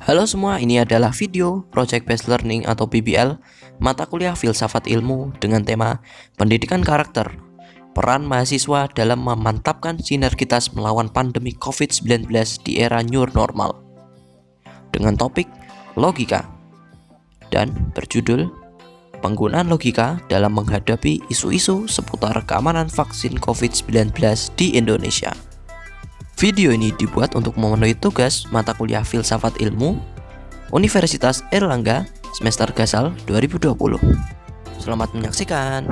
Halo semua, ini adalah video Project Based Learning atau PBL, mata kuliah filsafat ilmu dengan tema pendidikan karakter, peran mahasiswa dalam memantapkan sinergitas melawan pandemi COVID-19 di era new normal, dengan topik logika, dan berjudul penggunaan logika dalam menghadapi isu-isu seputar keamanan vaksin COVID-19 di Indonesia. Video ini dibuat untuk memenuhi tugas mata kuliah Filsafat Ilmu Universitas Airlangga semester Gasal 2020. Selamat menyaksikan.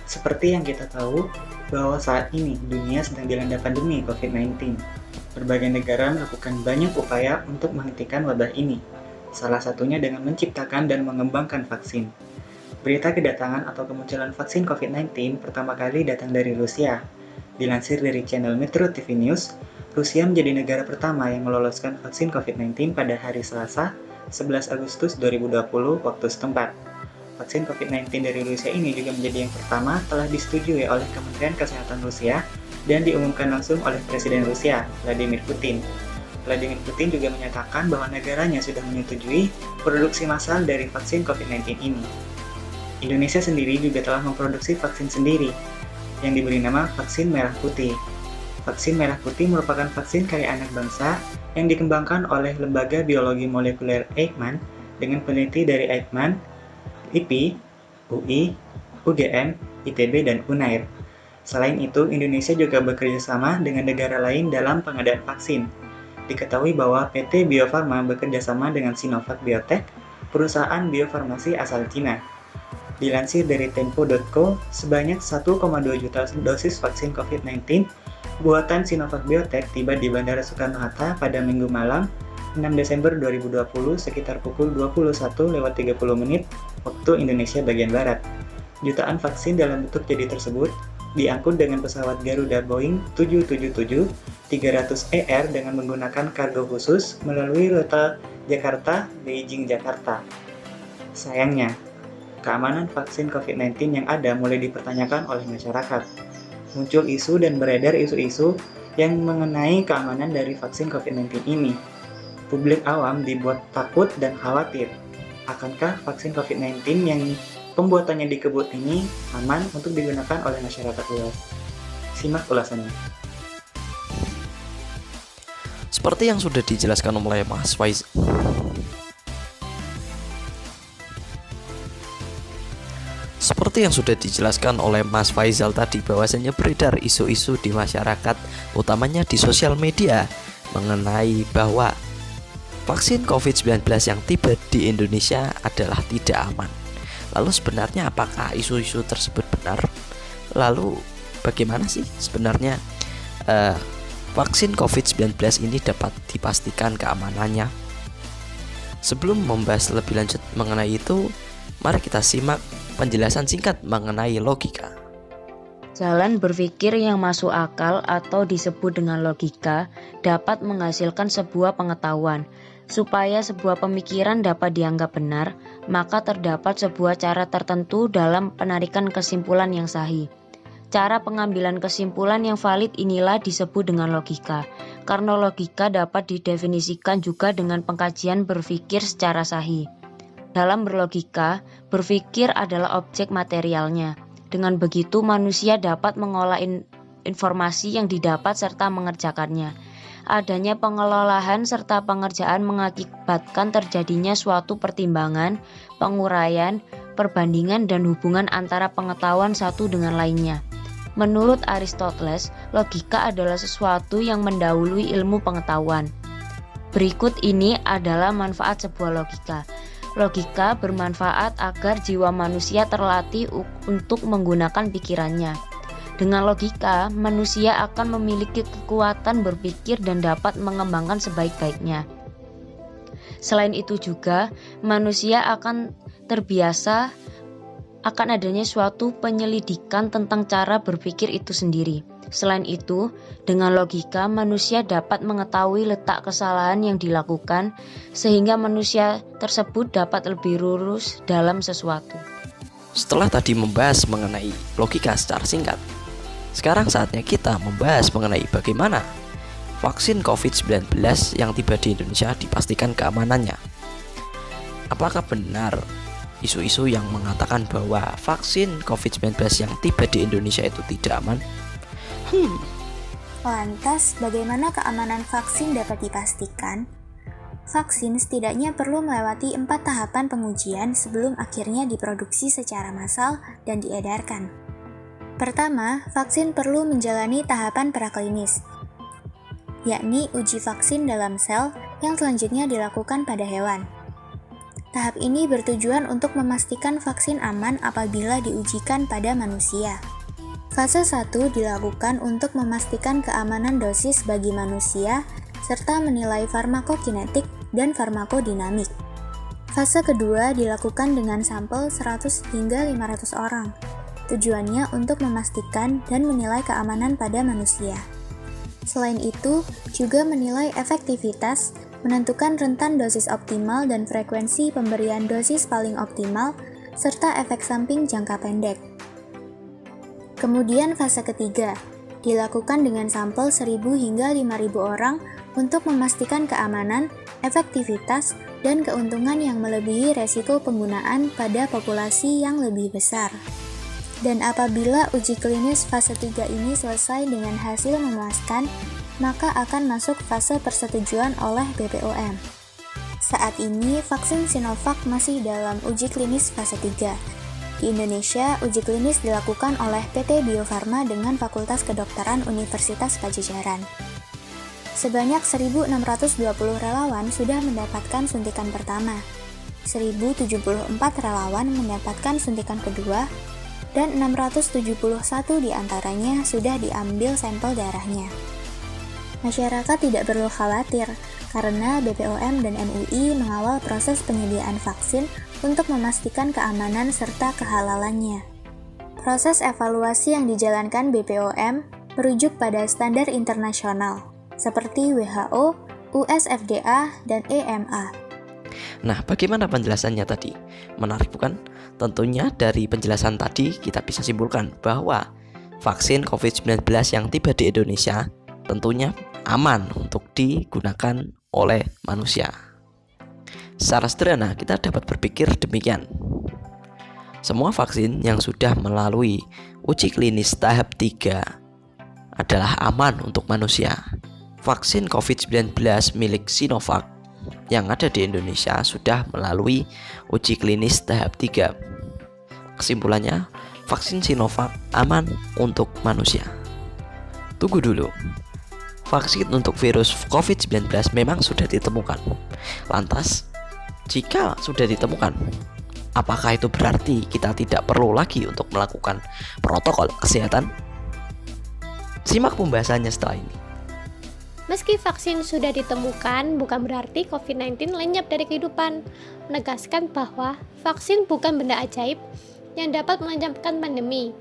Seperti yang kita tahu, bahwa saat ini dunia sedang dilanda pandemi COVID-19. Berbagai negara melakukan banyak upaya untuk menghentikan wabah ini, salah satunya dengan menciptakan dan mengembangkan vaksin. Berita kedatangan atau kemunculan vaksin COVID-19 pertama kali datang dari Rusia. Dilansir dari channel Metro TV News, Rusia menjadi negara pertama yang meloloskan vaksin COVID-19 pada hari Selasa, 11 Agustus 2020 waktu setempat. Vaksin COVID-19 dari Rusia ini juga menjadi yang pertama telah disetujui oleh Kementerian Kesehatan Rusia dan diumumkan langsung oleh Presiden Rusia, Vladimir Putin. Vladimir Putin juga menyatakan bahwa negaranya sudah menyetujui produksi massal dari vaksin COVID-19 ini. Indonesia sendiri juga telah memproduksi vaksin sendiri, yang diberi nama vaksin merah putih. Vaksin merah putih merupakan vaksin karya anak bangsa yang dikembangkan oleh Lembaga Biologi Molekuler Eijkman dengan peneliti dari Eijkman, LIPI, UI, UGM, ITB, dan UNAIR. Selain itu, Indonesia juga bekerja sama dengan negara lain dalam pengadaan vaksin. Diketahui bahwa PT Bio Farma bekerja sama dengan Sinovac Biotech, perusahaan biofarmasi asal Cina. Dilansir dari Tempo.co, sebanyak 1,2 juta dosis vaksin COVID-19 buatan Sinovac Biotech tiba di Bandara Soekarno-Hatta pada Minggu malam, 6 Desember 2020 sekitar pukul 21.30 waktu Indonesia bagian Barat. Jutaan vaksin dalam bentuk jadi tersebut diangkut dengan pesawat Garuda Boeing 777-300ER dengan menggunakan kargo khusus melalui rute Jakarta-Beijing-Jakarta. Sayangnya, keamanan vaksin COVID-19 yang ada mulai dipertanyakan oleh masyarakat. Muncul isu dan beredar isu-isu yang mengenai keamanan dari vaksin COVID-19 ini. Publik awam dibuat takut dan khawatir. Akankah vaksin COVID-19 yang pembuatannya di kebun ini aman untuk digunakan oleh masyarakat luas? Simak ulasannya. Seperti yang sudah dijelaskan oleh Mas Faiz. Seperti yang sudah dijelaskan oleh Mas Faizal tadi, bahwasanya beredar isu-isu di masyarakat, utamanya di sosial media, mengenai bahwa vaksin COVID-19 yang tiba di Indonesia adalah tidak aman. Lalu sebenarnya apakah isu-isu tersebut benar? Lalu bagaimana sih sebenarnya vaksin COVID-19 ini dapat dipastikan keamanannya? Sebelum membahas lebih lanjut mengenai itu, mari kita simak penjelasan singkat mengenai logika. Jalan berpikir yang masuk akal atau disebut dengan logika dapat menghasilkan sebuah pengetahuan. Supaya sebuah pemikiran dapat dianggap benar, maka terdapat sebuah cara tertentu dalam penarikan kesimpulan yang sahih. Cara pengambilan kesimpulan yang valid inilah disebut dengan logika. Karena logika dapat didefinisikan juga dengan pengkajian berpikir secara sahih. Dalam berlogika, berpikir adalah objek materialnya. Dengan begitu, manusia dapat mengolah informasi yang didapat serta mengerjakannya. Adanya pengelolaan serta pengerjaan mengakibatkan terjadinya suatu pertimbangan, penguraian, perbandingan, dan hubungan antara pengetahuan satu dengan lainnya. Menurut Aristoteles, logika adalah sesuatu yang mendahului ilmu pengetahuan. Berikut ini adalah manfaat sebuah logika. Logika bermanfaat agar jiwa manusia terlatih untuk menggunakan pikirannya. Dengan logika, manusia akan memiliki kekuatan berpikir dan dapat mengembangkan sebaik-baiknya. Selain itu juga, manusia akan terbiasa akan adanya suatu penyelidikan tentang cara berpikir itu sendiri. Selain itu, dengan logika manusia dapat mengetahui letak kesalahan yang dilakukan sehingga manusia tersebut dapat lebih lurus dalam sesuatu. Setelah tadi membahas mengenai logika secara singkat, sekarang saatnya kita membahas mengenai bagaimana vaksin COVID-19 yang tiba di Indonesia dipastikan keamanannya. Apakah benar isu-isu yang mengatakan bahwa vaksin COVID-19 yang tiba di Indonesia itu tidak aman? Lantas, bagaimana keamanan vaksin dapat dipastikan? Vaksin setidaknya perlu melewati 4 tahapan pengujian sebelum akhirnya diproduksi secara massal dan diedarkan. Pertama, vaksin perlu menjalani tahapan praklinis, yakni uji vaksin dalam sel yang selanjutnya dilakukan pada hewan. Tahap ini bertujuan untuk memastikan vaksin aman apabila diujikan pada manusia. Fase 1 dilakukan untuk memastikan keamanan dosis bagi manusia serta menilai farmakokinetik dan farmakodinamik. Fase kedua dilakukan dengan sampel 100 hingga 500 orang. Tujuannya untuk memastikan dan menilai keamanan pada manusia. Selain itu, juga menilai efektivitas, menentukan rentan dosis optimal dan frekuensi pemberian dosis paling optimal, serta efek samping jangka pendek. Kemudian fase ketiga, dilakukan dengan sampel 1.000 hingga 5.000 orang untuk memastikan keamanan, efektivitas, dan keuntungan yang melebihi resiko penggunaan pada populasi yang lebih besar. Dan apabila uji klinis fase 3 ini selesai dengan hasil memuaskan, maka akan masuk fase persetujuan oleh BPOM. Saat ini, vaksin Sinovac masih dalam uji klinis fase 3. Di Indonesia, uji klinis dilakukan oleh PT Bio Farma dengan Fakultas Kedokteran Universitas Padjadjaran. Sebanyak 1.620 relawan sudah mendapatkan suntikan pertama, 1.074 relawan mendapatkan suntikan kedua, dan 671 diantaranya sudah diambil sampel darahnya. Masyarakat tidak perlu khawatir, karena BPOM dan MUI mengawal proses penyediaan vaksin untuk memastikan keamanan serta kehalalannya. Proses evaluasi yang dijalankan BPOM merujuk pada standar internasional, seperti WHO, USFDA, dan EMA. Nah, bagaimana penjelasannya tadi? Menarik bukan? Tentunya dari penjelasan tadi kita bisa simpulkan bahwa vaksin COVID-19 yang tiba di Indonesia tentunya aman untuk digunakan oleh manusia. Secara sederhana, kita dapat berpikir demikian. Semua vaksin yang sudah melalui uji klinis tahap 3 adalah aman untuk manusia. Vaksin COVID-19 milik Sinovac yang ada di Indonesia sudah melalui uji klinis tahap 3. Kesimpulannya, vaksin Sinovac aman untuk manusia. Tunggu dulu. Vaksin untuk virus COVID-19 memang sudah ditemukan. Lantas, jika sudah ditemukan, apakah itu berarti kita tidak perlu lagi untuk melakukan protokol kesehatan? Simak pembahasannya setelah ini. Meski vaksin sudah ditemukan, bukan berarti COVID-19 lenyap dari kehidupan. Menegaskan bahwa vaksin bukan benda ajaib yang dapat melancarkan pandemi.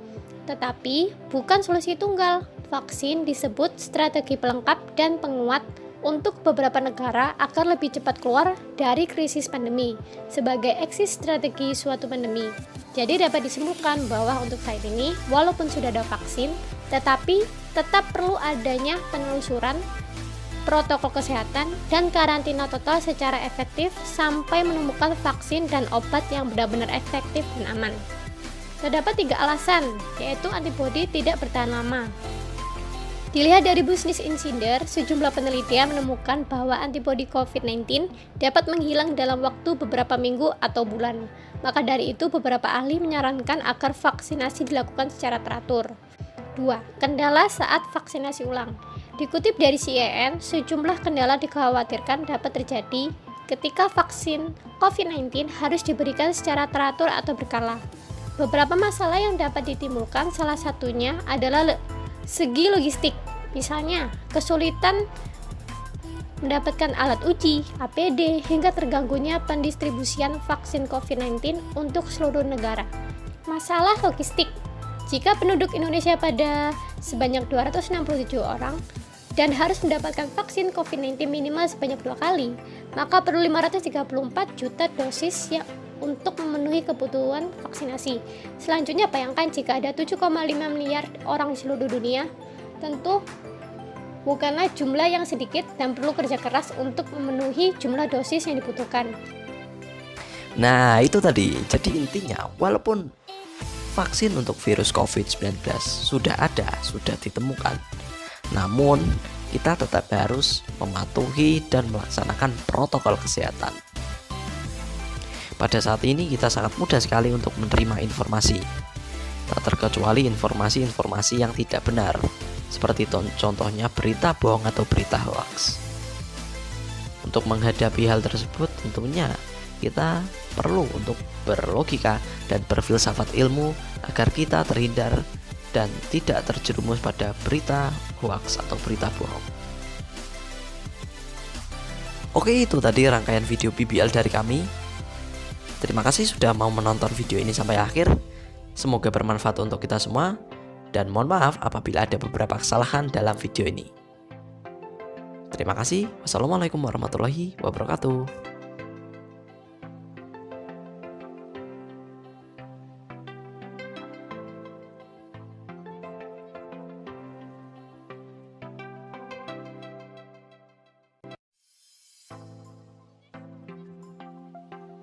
Tetapi, bukan solusi tunggal. Vaksin disebut strategi pelengkap dan penguat untuk beberapa negara agar lebih cepat keluar dari krisis pandemi sebagai exit strategi suatu pandemi. Jadi dapat disimpulkan bahwa untuk saat ini, walaupun sudah ada vaksin, tetapi tetap perlu adanya penelusuran protokol kesehatan dan karantina total secara efektif sampai menemukan vaksin dan obat yang benar-benar efektif dan aman. Terdapat 3 alasan, yaitu antibodi tidak bertahan lama. Dilihat dari Business Insider, sejumlah penelitian menemukan bahwa antibodi COVID-19 dapat menghilang dalam waktu beberapa minggu atau bulan. Maka dari itu, beberapa ahli menyarankan agar vaksinasi dilakukan secara teratur. 2. Kendala saat vaksinasi ulang. Dikutip dari CNN, sejumlah kendala dikhawatirkan dapat terjadi ketika vaksin COVID-19 harus diberikan secara teratur atau berkala. Beberapa masalah yang dapat ditimbulkan salah satunya adalah segi logistik, misalnya kesulitan mendapatkan alat uji, APD, hingga terganggunya pendistribusian vaksin COVID-19 untuk seluruh negara. Masalah logistik, jika penduduk Indonesia pada sebanyak 267 orang dan harus mendapatkan vaksin COVID-19 minimal sebanyak 2 kali, maka perlu 534 juta dosis yang untuk memenuhi kebutuhan vaksinasi. Selanjutnya, bayangkan jika ada 7,5 miliar orang di seluruh dunia, tentu bukanlah jumlah yang sedikit dan perlu kerja keras untuk memenuhi jumlah dosis yang dibutuhkan. Nah, itu tadi. Jadi intinya, walaupun vaksin untuk virus COVID-19 sudah ada, sudah ditemukan, namun kita tetap harus mematuhi dan melaksanakan protokol kesehatan. Pada saat ini kita sangat mudah sekali untuk menerima informasi, tak terkecuali informasi-informasi yang tidak benar, seperti contohnya berita bohong atau berita hoax. Untuk menghadapi hal tersebut tentunya kita perlu untuk berlogika dan berfilsafat ilmu agar kita terhindar dan tidak terjerumus pada berita hoax atau berita bohong. Oke, itu tadi rangkaian video BBL dari kami. Terima kasih sudah mau menonton video ini sampai akhir. Semoga bermanfaat untuk kita semua. Dan mohon maaf apabila ada beberapa kesalahan dalam video ini. Terima kasih. Wassalamualaikum warahmatullahi wabarakatuh.